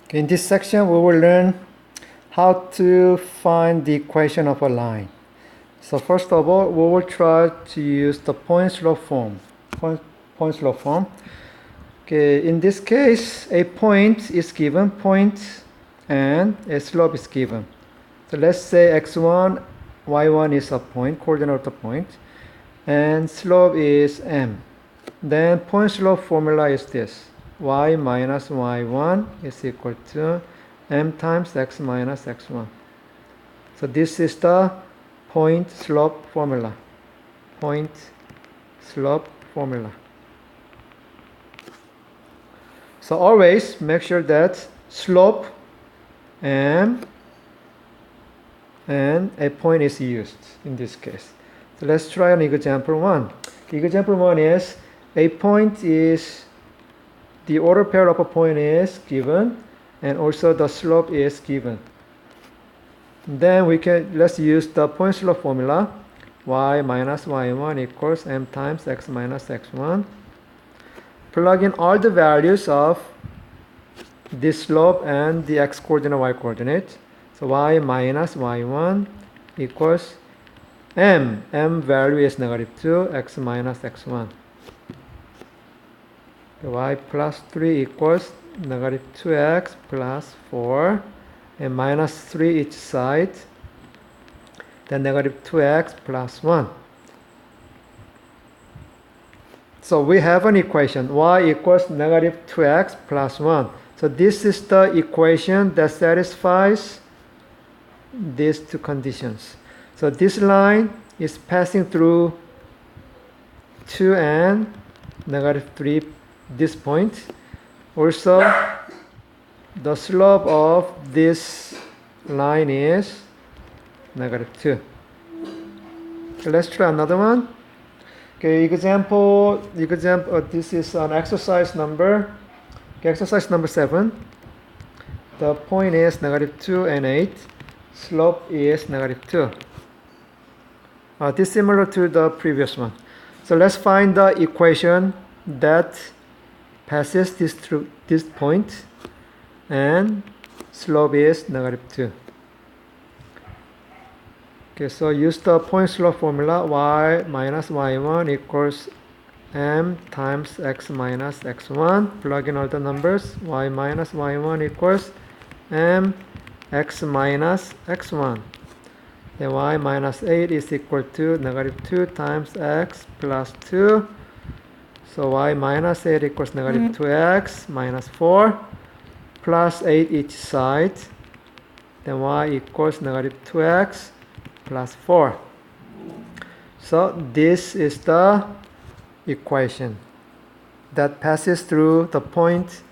Okay, in this section, we will learn how to find the equation of a line. So first of all, we will try to use the point-slope form. Point-slope form. Okay, in this case, a point is given, point, and a slope is given. So let's say x1, y1 is a point, coordinate of the point, and slope is m. Then point-slope formula is this. Y minus y1 is equal to m times x minus x1. So this is the point slope formula. Point slope formula. So always make sure that slope m and a point is used in this case. So let's try an example 1. Example 1 is a point is the order pair of a point is given, and also the slope is given. Then let's use the point slope formula. Y minus y1 equals m times x minus x1. Plug in all the values of this slope and the x coordinate, y coordinate. So y minus y1 equals m. M value is negative 2, x minus x1. Y plus 3 equals negative 2x plus 4 and minus 3 each side, then negative 2x plus 1. So we have an equation, y equals negative 2x plus 1. So this is the equation that satisfies these two conditions. So this line is passing through 2 and negative 3, this point. Also, the slope of this line is negative 2. So let's try another one. Okay, example, this is an exercise number. Okay, exercise number 7. The point is negative 2 and 8. Slope is negative 2. This is similar to the previous one. So let's find the equation that passes this through this point, and slope is negative 2. Okay, so use the point slope formula. Y minus y1 equals m times x minus x1. Plug in all the numbers. Y minus y1 equals m x minus x1. Then y minus 8 is equal to negative 2 times x plus 2. So y minus 8 equals negative 2x minus 4 plus 8 each side. Then y equals negative 2x plus 4. So this is the equation that passes through the point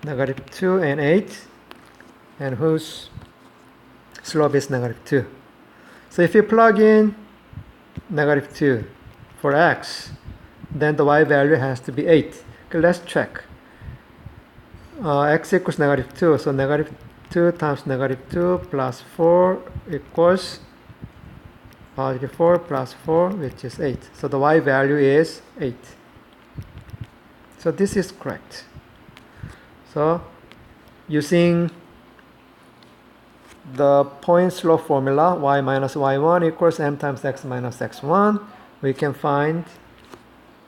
negative 2 and 8, and whose slope is negative 2. So if you plug in negative 2 for x, then the y value has to be 8. Okay, let's check. X equals negative 2, so negative 2 times negative 2 plus 4 equals positive 4 plus 4, which is 8. So the y value is 8. So this is correct. So using the point slope formula, y minus y1 equals m times x minus x1, we can find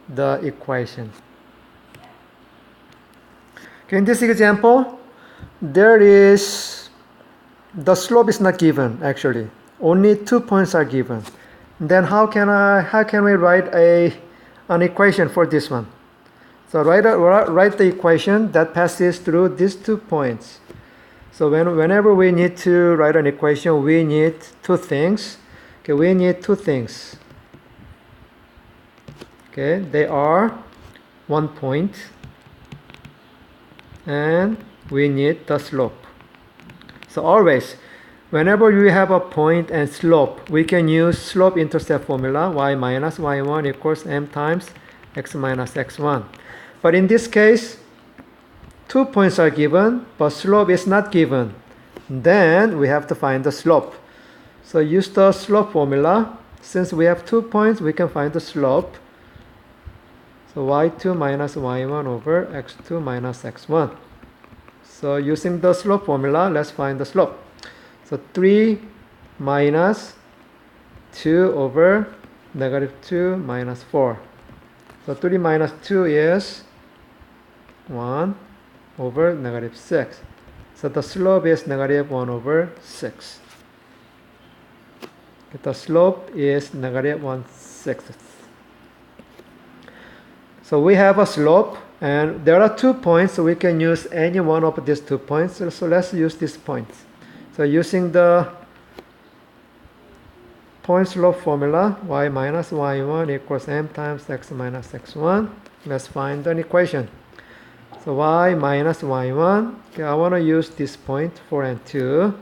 the equation. Okay, in this example, the slope is not given actually. Only 2 points are given. Then how can we write an equation for this one? So write the equation that passes through these 2 points. So whenever we need to write an equation, we need 2 things. Okay, we need 2 things. Okay, they are 1 point, and we need the slope. So always, whenever you have a point and slope, we can use slope-intercept formula. Y minus y1 equals m times x minus x1. But in this case, 2 points are given, but slope is not given. Then we have to find the slope. So use the slope formula. Since we have 2 points, we can find the slope. So y2 minus y1 over x2 minus x1. So using the slope formula, let's find the slope. So 3 minus 2 over negative 2 minus 4. So 3 minus 2 is 1 over negative 6. So the slope is negative 1 over 6. The slope is negative 1/6. So we have a slope, and there are 2 points, so we can use any one of these 2 points. So let's use these points. So using the point slope formula, y minus y1 equals m times x minus x1. Let's find an equation. So y minus y1, okay, I want to use this point 4 and 2.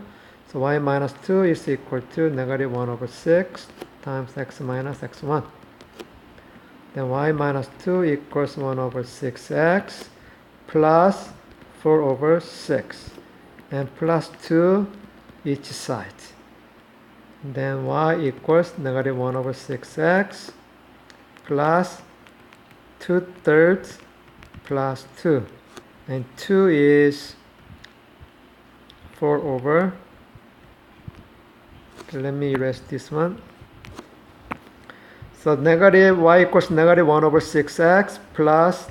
So y minus 2 is equal to negative 1 over 6 times x minus x1. Then y minus 2 equals 1 over 6x plus 4 over 6 and plus 2 each side. Then y equals negative 1 over 6x plus 2/3 plus 2. And 2 is 4 over. Okay, let me erase this one. So negative y equals negative 1 over 6x plus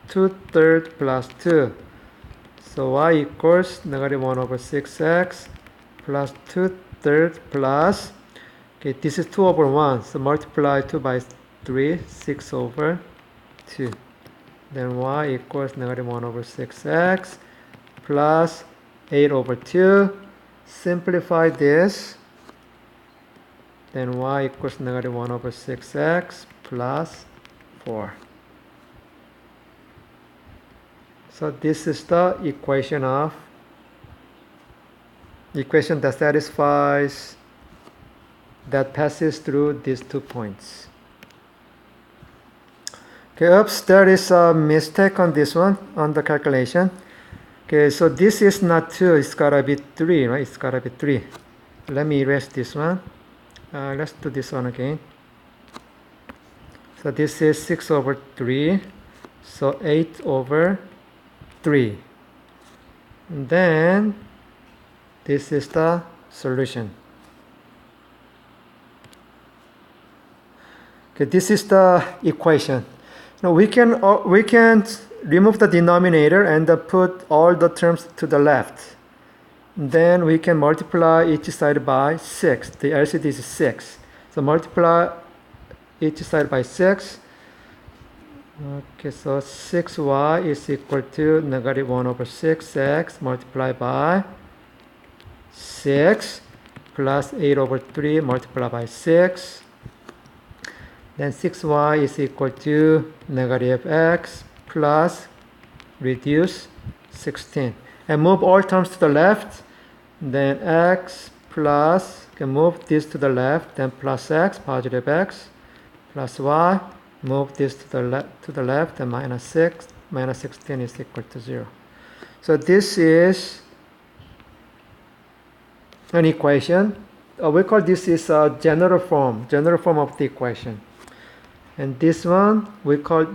2/3 plus 2. So y equals negative 1 over 6x plus 2/3 plus, okay, this is 2 over 1. So multiply 2 by 3, 6 over 2. Then y equals negative 1 over 6x plus 8 over 2. Simplify this. Then y equals negative 1 over 6x plus 4. So this is the equation that satisfies, that passes through these 2 points. Okay, oops, there is a mistake on this one, on the calculation. Okay, so this is not 2, it's gotta be 3, right? It's gotta be 3. Let me erase this one. Let's do this one again. So this is 6 over 3, so 8 over 3. And then this is the solution. Okay, this is the equation. Now we can remove the denominator and put all the terms to the left. Then we can multiply each side by 6. The LCD is 6. So multiply each side by 6. Okay, so 6y is equal to negative 1 over 6x multiplied by 6 plus 8 over 3 multiplied by 6. Then 6y is equal to negative x plus reduce 16. And move all terms to the left. Then x plus, can move this to the left. Then plus x, positive x, plus y. Move this to the left, and minus 6, minus 16 is equal to 0. So this is an equation. We call this is a general form of the equation. And this one,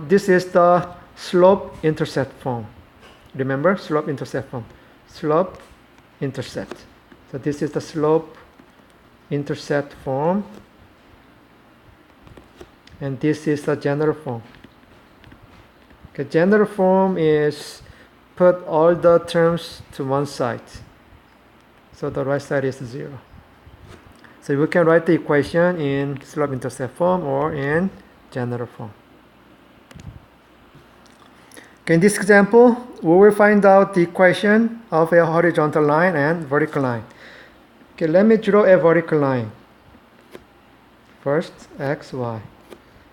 this is the slope-intercept form. Remember, slope-intercept form. Slope-intercept. So this is the slope-intercept form. And this is the general form. Okay, general form is put all the terms to one side. So the right side is 0. So we can write the equation in slope-intercept form or in general form. Okay, in this example, we will find out the equation of a horizontal line and vertical line. Okay, let me draw a vertical line. First, x, y.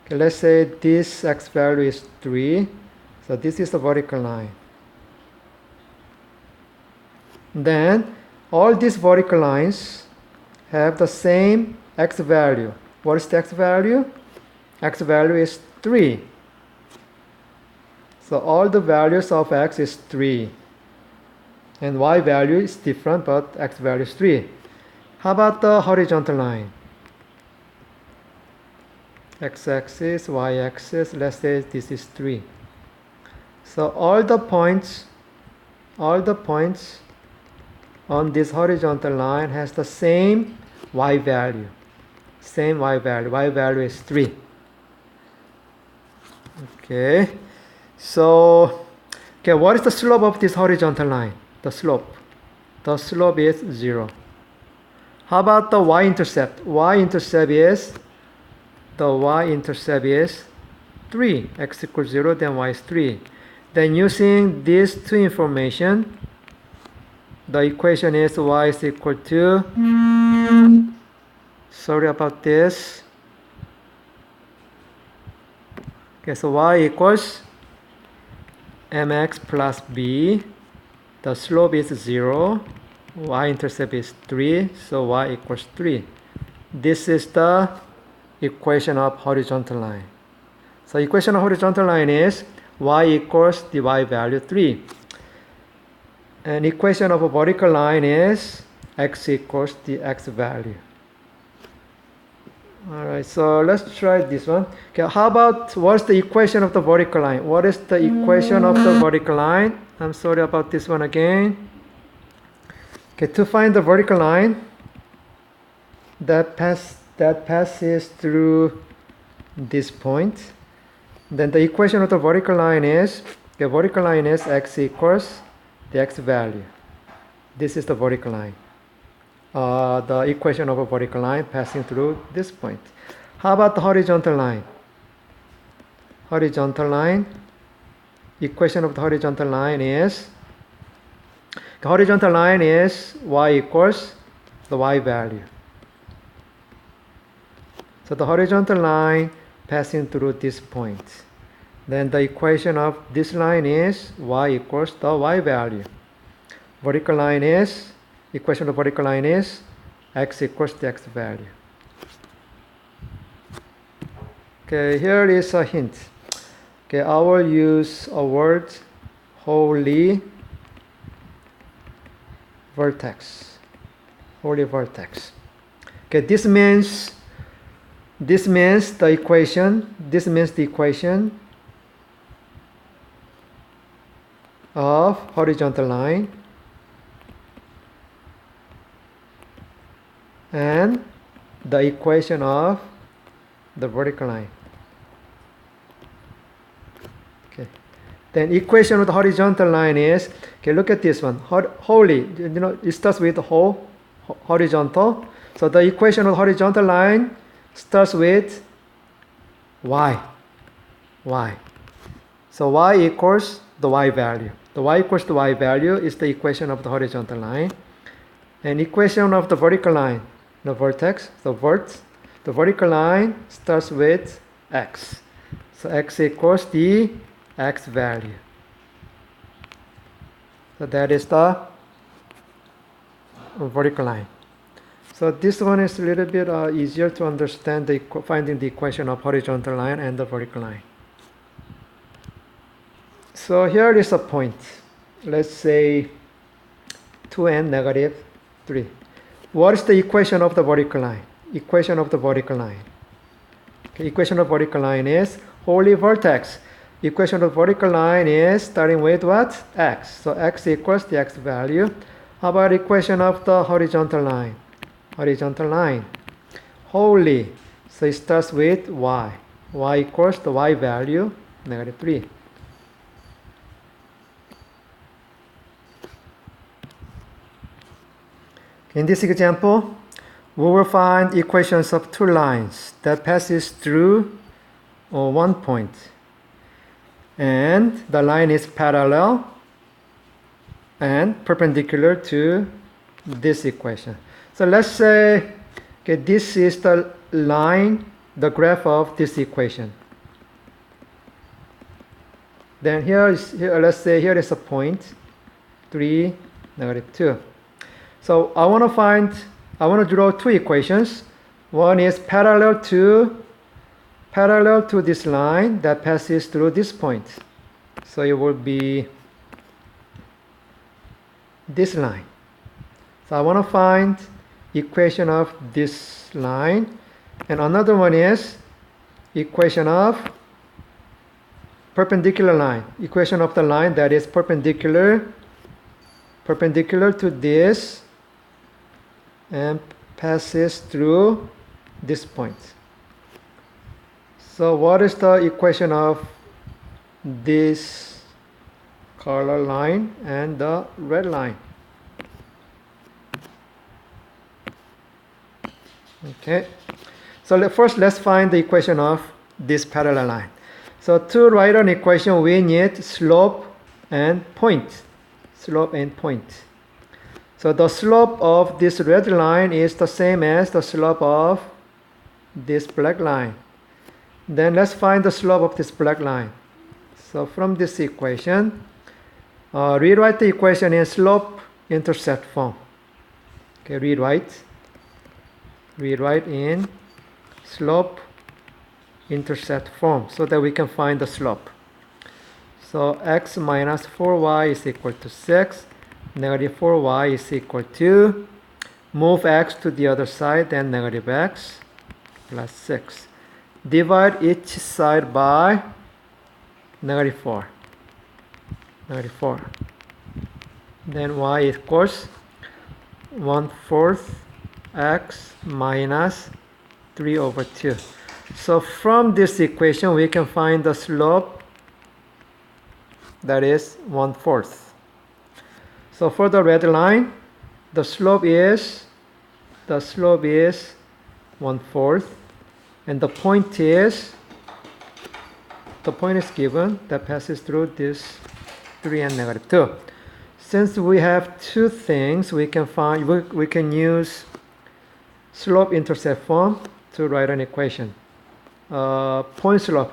Okay, let's say this x value is 3. So this is the vertical line. Then all these vertical lines have the same x value. What is the x value? X value is 3. So all the values of x is 3. And y value is different, but x value is 3. How about the horizontal line? X-axis, y-axis, let's say this is 3. So all the points all the points on this horizontal line has the same y value. Same y value. Y value is 3. Okay. So, okay, what is the slope of this horizontal line? The slope. The slope is 0. How about the y-intercept? Y-intercept is 3. X equals 0, then y is 3. Then using these two information, the equation is y is equal to, sorry about this. Okay, so y equals mx plus b. The slope is 0. Y-intercept is 3, so y equals 3. This is the equation of horizontal line. So equation of horizontal line is y equals the y value 3. And equation of a vertical line is x equals the x value. Alright, so let's try this one. Okay, how about what's the equation of the vertical line? What is the equation of the vertical line? I'm sorry about this one again. Okay, to find the vertical line that passes through this point, then the equation of the vertical line is, the vertical line is x equals the x value. This is the vertical line. The equation of a vertical line passing through this point. How about the horizontal line? Horizontal line, equation of the horizontal line is, the horizontal line is y equals the y value. So the horizontal line passing through this point. Then the equation of this line is y equals the y value. Vertical line is, equation of vertical line is x equals the x value. Okay, here is a hint. Okay, I will use a word wholly vertex. Wholly vertex. Okay, this means the equation of horizontal line and the equation of the vertical line. Okay. Then equation of the horizontal line is, okay, look at this one. Wholly, it starts with horizontal. So the equation of the horizontal line starts with y. So y equals the y value. The y equals the y value is the equation of the horizontal line. And equation of the vertical line, the vertex, the vertical line starts with x. So x equals the x value. So that is the vertical line. So this one is a little bit easier to understand, finding the equation of horizontal line and the vertical line. So here is a point. Let's say 2n negative 3. What is the equation of the vertical line? Equation of the vertical line. Okay, equation of vertical line is wholly vertex. Equation of vertical line is starting with what? X. So x equals the x value. How about equation of the horizontal line? Horizontal line. Wholly. So it starts with y. Y equals the y value, negative 3. In this example, we will find equations of two lines that passes through one point. And the line is parallel and perpendicular to this equation. So let's say, okay, this is the line, the graph of this equation. Then let's say here is a point, 3, negative 2. So I want to draw two equations. One is parallel to this line that passes through this point. So it will be this line. So I want to find equation of this line. And another one is equation of perpendicular line. Equation of the line that is perpendicular perpendicular to this and passes through this point. So what is the equation of this color line and the red line? Okay, so first let's find the equation of this parallel line. So to write an equation, we need slope and point. Slope and point. So the slope of this red line is the same as the slope of this black line. Then let's find the slope of this black line. So from this equation, rewrite the equation in slope-intercept form. Okay, rewrite in slope-intercept form so that we can find the slope. So x minus 4y is equal to 6. Negative 4y is equal to, move x to the other side, then negative x plus 6. Divide each side by negative 4. Negative 4. Then y equals 1/4 x minus 3 over 2. So from this equation, we can find the slope, that is 1/4. So for the red line, the slope is 1/4, and the point is given that passes through this 3 and negative 2. Since we have two things, we can use slope-intercept form to write an equation. Point slope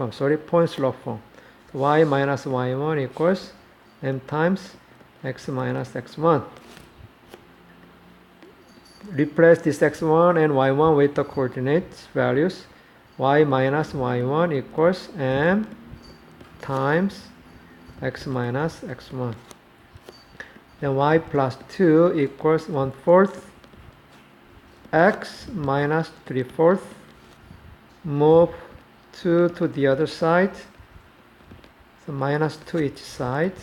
form. Y minus y1 equals m times x minus x1. Replace this x1 and y1 with the coordinate values. Y minus y1 equals m times x minus x1. Then y plus 2 equals 1/4 x minus 3/4. Move 2 to the other side. So minus 2 each side.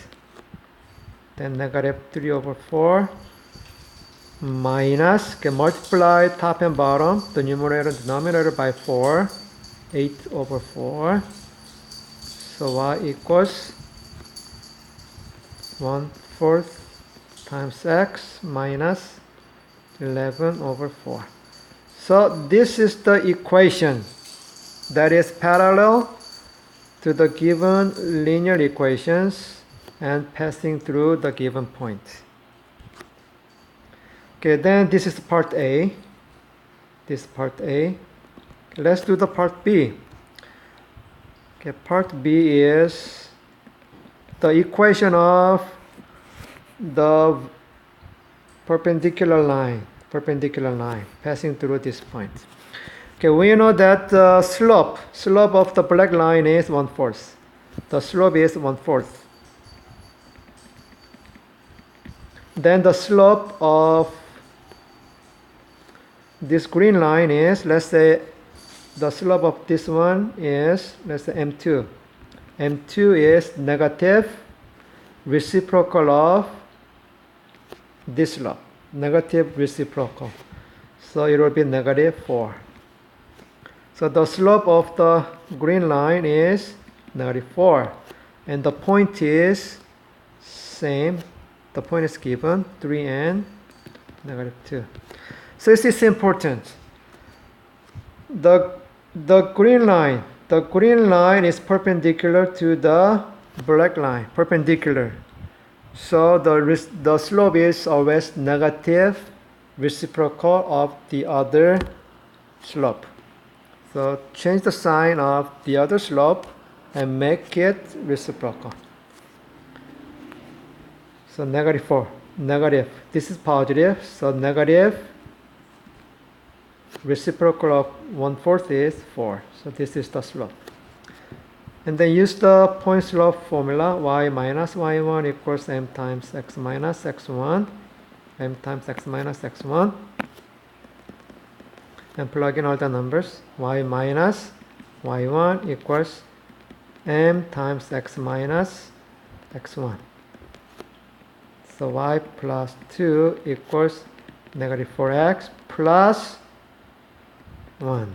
Then negative 3 over 4 minus, multiply top and bottom, the numerator and denominator by 4, 8 over 4. So y equals 1/4 times x minus 11 over 4. So this is the equation that is parallel to the given linear equations and passing through the given point. Okay, then this is part A. This is part A. Let's do the part B. Okay, part B is the equation of the perpendicular line passing through this point. Okay, we know that the slope of the black line is 1/4. The slope is 1/4. Then the slope of this green line is, let's say, the slope of this one is, let's say, m2. m2 is negative reciprocal of this slope, negative reciprocal. So it will be negative 4. So the slope of the green line is negative 4. And the point is same. The point is given, 3 and negative 2. So this is important. The green line is perpendicular to the black line, perpendicular. So the slope is always negative reciprocal of the other slope. So change the sign of the other slope and make it reciprocal. So negative 4, negative. This is positive, so negative reciprocal of 1/4 is 4. So this is the slope. And then use the point slope formula. Y minus y1 equals m times x minus x1. M times x minus x1. And plug in all the numbers. Y minus y1 equals m times x minus x1. So y plus 2 equals negative 4x plus 1.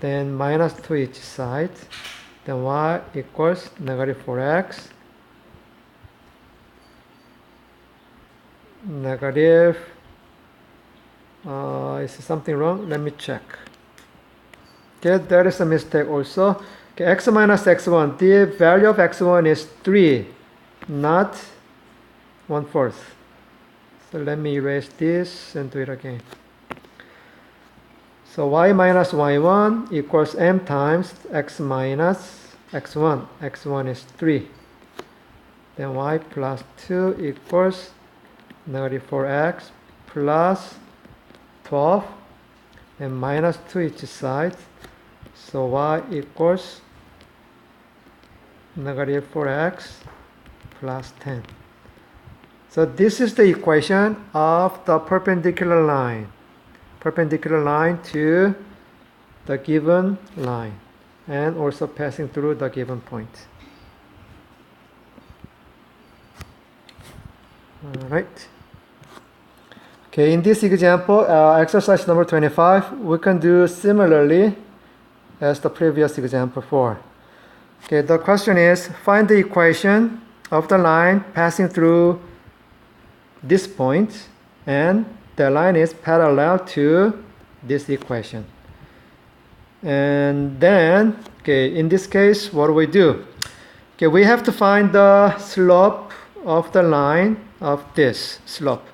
Then minus 2 each side. Then y equals negative 4x negative, is something wrong? Let me check. Okay, there is a mistake also. Okay, x minus x1, the value of x1 is 3, not 1/4. So let me erase this and do it again. So y minus y1 equals m times x minus x1. x1 is 3. Then y plus 2 equals negative 4x plus 12 and minus 2 each side. So y equals negative 4x plus 10. So this is the equation of the perpendicular line to the given line and also passing through the given point. All right. Okay, in this example, exercise number 25, we can do similarly as the previous example 4. Okay, the question is, find the equation of the line passing through this point, and the line is parallel to this equation. And then, okay, in this case, what do we do? Okay, we have to find the slope of the line of this slope.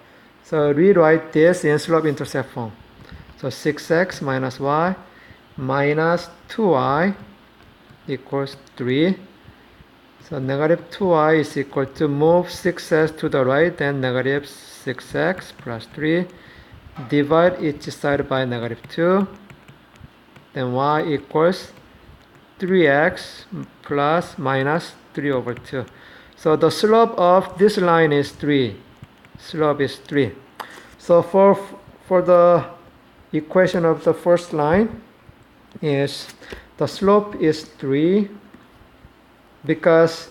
So rewrite this in slope-intercept form. So 6x minus y minus 2y equals 3. So negative 2y is equal to move 6x to the right, then negative 6x plus 3. Divide each side by negative 2. Then y equals 3x plus minus 3 over 2. So the slope of this line is 3. Slope is 3. So for the equation of the first line is the slope is 3 because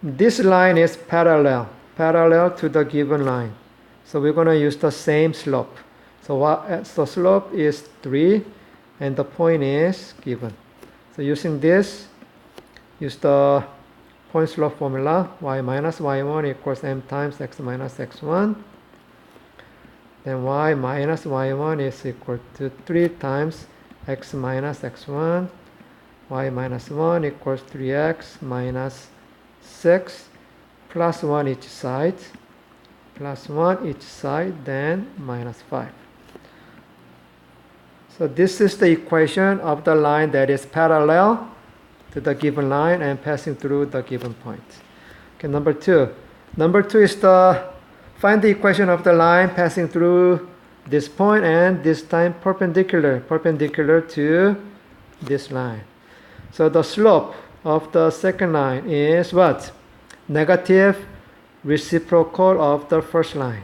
this line is parallel to the given line. So we're going to use the same slope. So the slope is 3 and the point is given. So using this, use the point slope formula, y minus y1 equals m times x minus x1. Then y minus y1 is equal to 3 times x minus x1. Y minus 1 equals 3x minus 6 plus 1 each side. Plus 1 each side, then minus 5. So this is the equation of the line that is parallel to the given line and passing through the given point. Okay, number 2. Number 2 is find the equation of the line passing through this point and this time perpendicular to this line. So the slope of the second line is what? Negative reciprocal of the first line.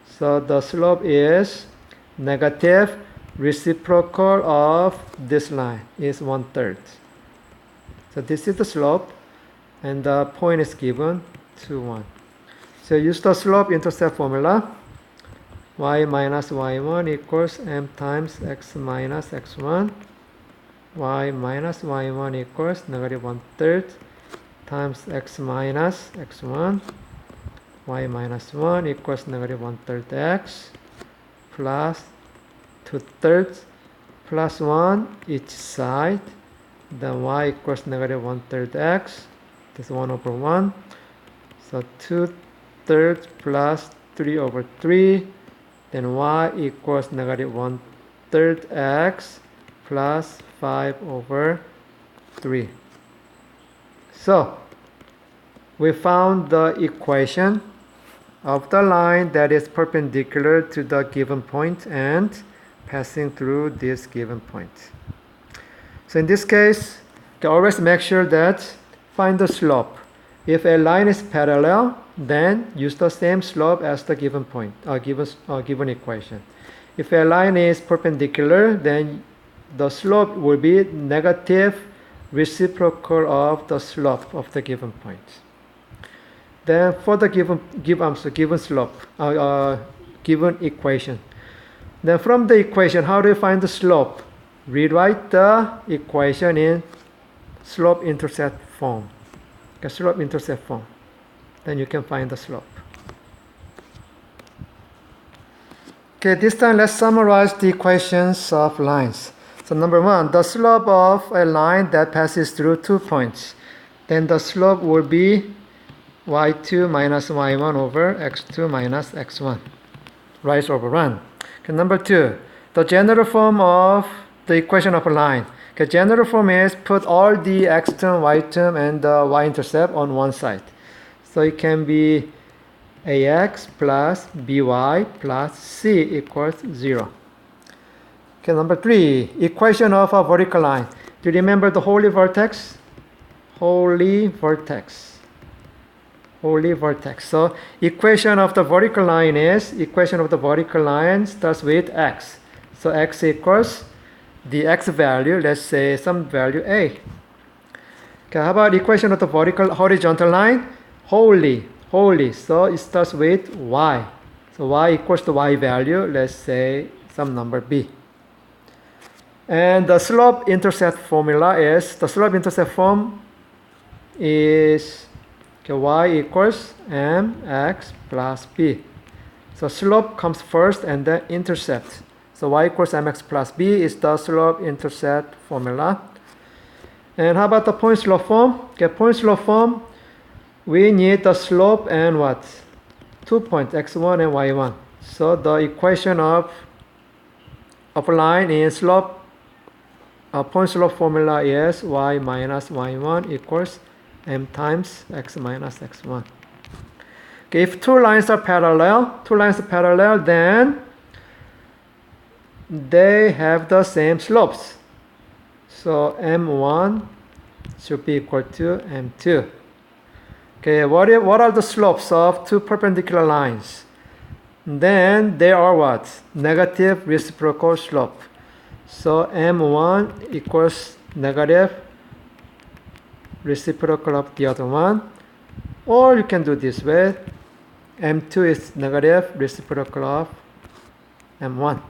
So the slope is negative reciprocal of this line is 1/3. So this is the slope and the point is given 2, 1. So use the slope-intercept formula. Y minus y1 equals m times x minus x1. Y minus y1 equals negative 1/3 times x minus x1. Y minus 1 equals negative 1/3 x plus 2/3 plus 1 each side. Then y equals negative 1/3 x. This is 1 over 1. So 2/3 plus 3 over 3. Then y equals negative 1/3 x plus 5 over 3. So we found the equation of the line that is perpendicular to the given point and passing through this given point. So in this case, you always make sure that find the slope. If a line is parallel, then use the same slope as the given point, given equation. If a line is perpendicular, then the slope will be negative reciprocal of the slope of the given point. Then for the given slope, given equation. Then from the equation, how do you find the slope? Rewrite the equation in slope-intercept form. Okay, slope-intercept form. Then you can find the slope. Okay, this time let's summarize the equations of lines. So number one, the slope of a line that passes through 2 points. Then the slope will be y2 minus y1 over x2 minus x1. Rise over run. Okay, number two, the general form of the equation of a line. Okay, general form is put all the x term, y term, and the y-intercept on one side. So it can be ax plus by plus c equals 0. Okay, number three, equation of a vertical line. Do you remember the holy vertex? Holy vertex. Holy vertex. So equation of the vertical line starts with x. So x equals the x value, let's say some value a. Okay, how about equation of the horizontal line? Holy. So it starts with y. So y equals the y value, let's say some number b. And the slope-intercept formula is, the slope-intercept form is okay, y equals mx plus b. So slope comes first and then intercept. So y equals mx plus b is the slope-intercept formula. And how about the point slope form? Okay, point slope form, we need the slope and what? 2 points, x1 and y1. So the equation of a line in slope, point slope formula is y minus y1 equals m times x minus x1. Okay, if two lines are parallel, then they have the same slopes. So m1 should be equal to m2. Okay, what are the slopes of two perpendicular lines? Then they are what? Negative reciprocal slope. So m1 equals negative reciprocal of the other one. Or you can do this way. m2 is negative reciprocal of m1.